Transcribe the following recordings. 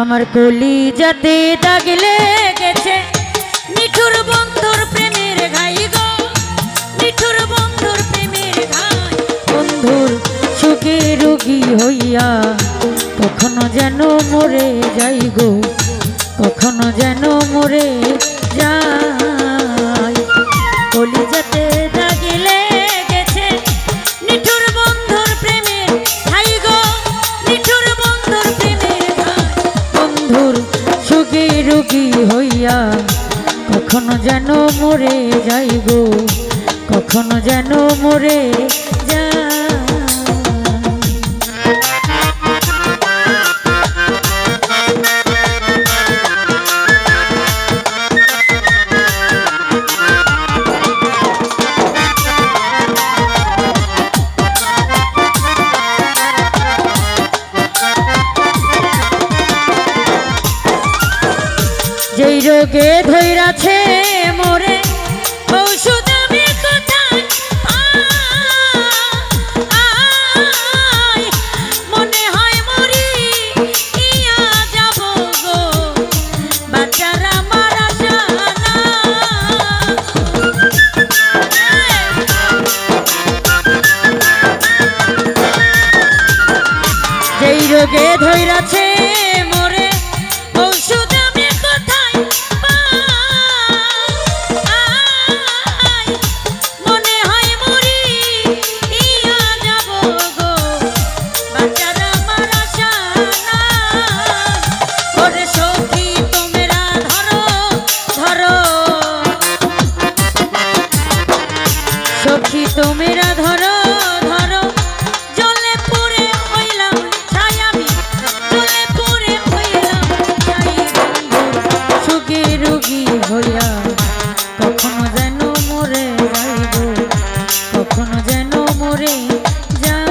আমার কলিজাতে দাগ লেগেছে নিঠুর বন্ধুর প্রেমের ঘাই গো, নিঠুর বন্ধুর প্রেমের ঘাই। বন্ধুর সুখে রোগী হইয়া কখনো যেন মরে যাই গো, কখনো যেন মরে যাই। কলিজাতে দাগ লেগেছে নিঠুর বন্ধুর প্রেমের ঘাই গো, নিঠুর বন্ধুর প্রেমের ঘাই। বন্ধুর সুখে রোগী হইয়া কখনো যেন মরে যাই গো, কখনো যেন মরে যাই। যেই রোগে ধৈরাছে মোরে ঔষধ আমি কোথায় পাই, মনে হয় মরি ইয়া যাব গো, বাচ্চারা আমার আশা নাই। যেই রোগে ধৈরাছে মোরে ঔষধ আমি কোথায় পাই, মনে হয় মরি ইয়া যাব গো, বাচ্চারা আমার আশা নাই। ওরে সখী তোমরা ধরো ধরো, সখী তোমরা ধরো ধরো, জলে পুরে হইলাম ছাই আমি, জলে পুরে হইলাম ছাই। সুখে রোগী হইয়া কখনো যেন মরে যাইব, কখনো যেন মরে যাই।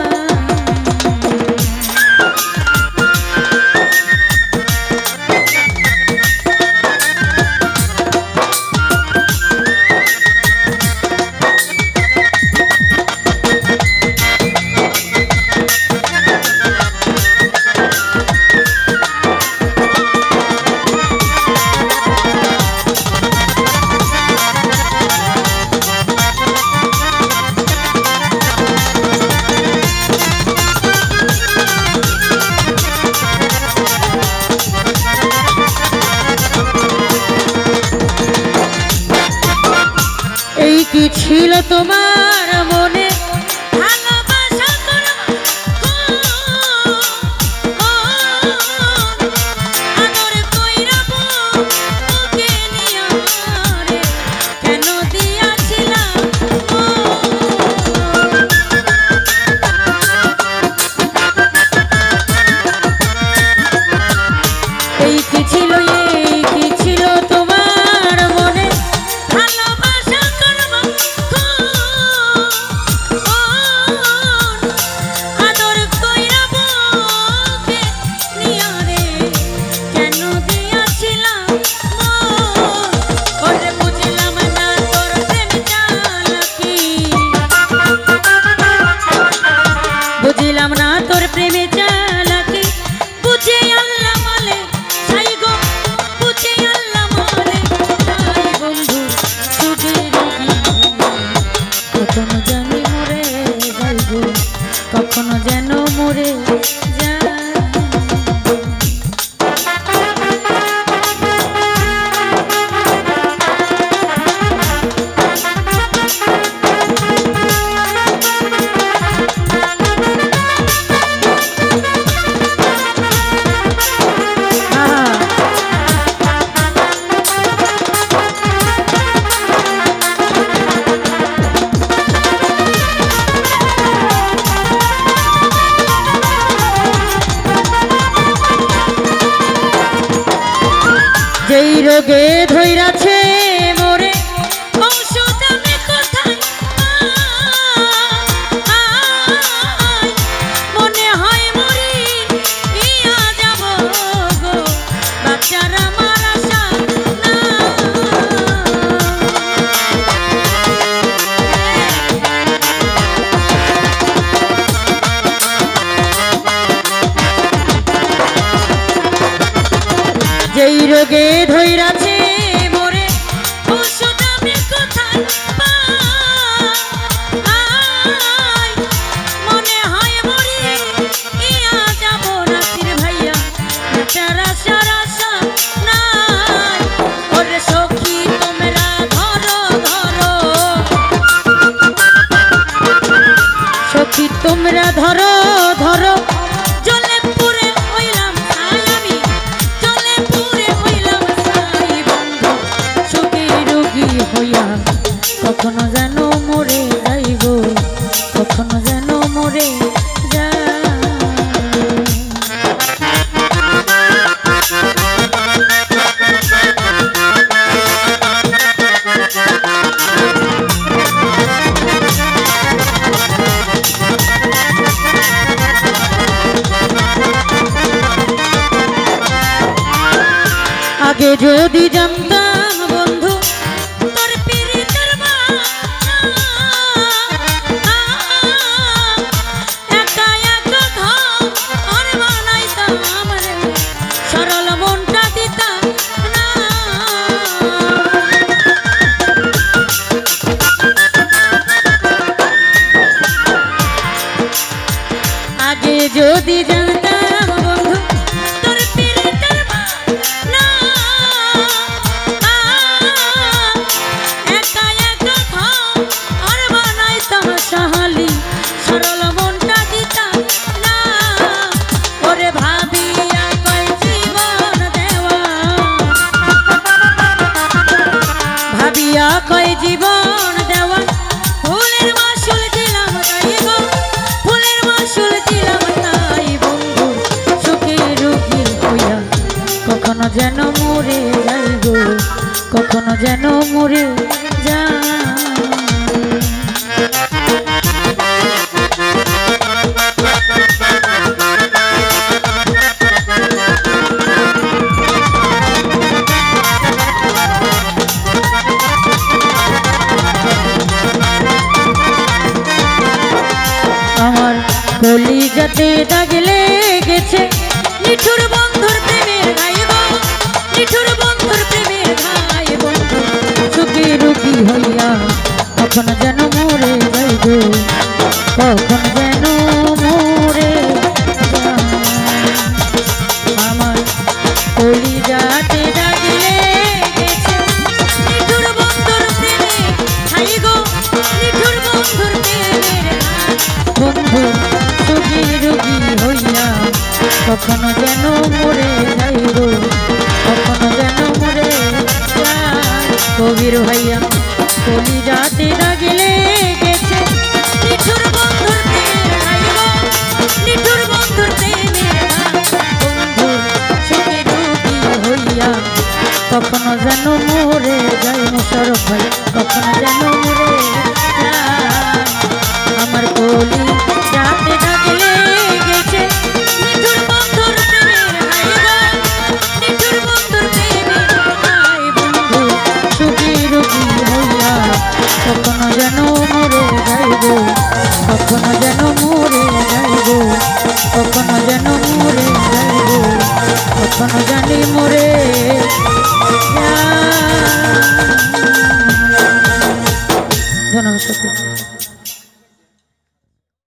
এই কি ছিল তোমার মনে ভালোবাসা করব আদর কইরা বুকে নিয়া রে, কেন দিয়াছিলাম এই কি ছিল, এই কি ছিল তোমার মনে ভালোবাসা করব আদর কইরা বুকে নিয়া রে, কেন দিয়াছিলাম ওরে বুঝলাম না তোর প্রেম চালাকি, বুঝলাম না তোর প্রেমে চালাকি। বুঝে আল্লাহ মালে ছাই গো, বুঝে আল্লাহ মালে ছাই। বন্ধু সুখে রোগী কখনো যেন মরে যাইব, কখনো যেন মরে যাই। যেই রোগে ধৈরাছে মোরে ঔষধ আমি কোথায় পাই, মনে হয় মরি ইয়া যাব গো, বাচ্চারা আমার আশা নাই। যেই রোগে ধৈরাছে মোরে ওষুধ আমি কোথায় পাই মনে হয় মরি ইয়া যাব নাসির ভাইয়া সারা সারা নাই ওরে সখী তোমরা ধরো ধরো সখী তোমরা ধরো ধরো জলে পুরে হইলাম ছাই আমি জলে পুরে হইলাম ছাই বন্ধু সুখী রোগী হইয়া কখনো যেন মরে যাই গো কখনো যেন মরে যাই আগে যদি জানতাম বন্ধু তোর পীড়িতের একা একা ঘর বানাইতাম রে সরল মনটা দিতাম না আগে যদি জানতাম বন্ধু তোর পীড়িতের সাহালি সরল মনটা দিতাম না ওরে ভাবিয়া কয় জীবন দেওয়া ভাবিয়া কয় জীবন দেওয়া ফুলের মাসুল দিলাম তাই গো ফুলের মাসুল দিলাম তাই বন্ধু সুখী রোগী হইয়া কখনো যেন মরে যাই গো কখনো যেন মরে যায় আমার কলিজাতে দাগ লেগেছে নিঠুর বন্ধুর প্রেমের ঘাই গো নিঠুর বন্ধুর প্রেমের ঘাই বন্ধু সুখী রোগী হইয়া কখনো যেন মরে যাই গো কখনো যেন মরে আমার কলিজাতে দাগ লেগেছে নিঠুর বন্ধুর প্রেমের ঘাই গো নিঠুর বন্ধুর প্রেমের বন্ধু সুখী রোগী হইয়া কখনো যেন মরে যাই গো কখনো যেন মরে যায় কবির ভাইয়া কলিজাতে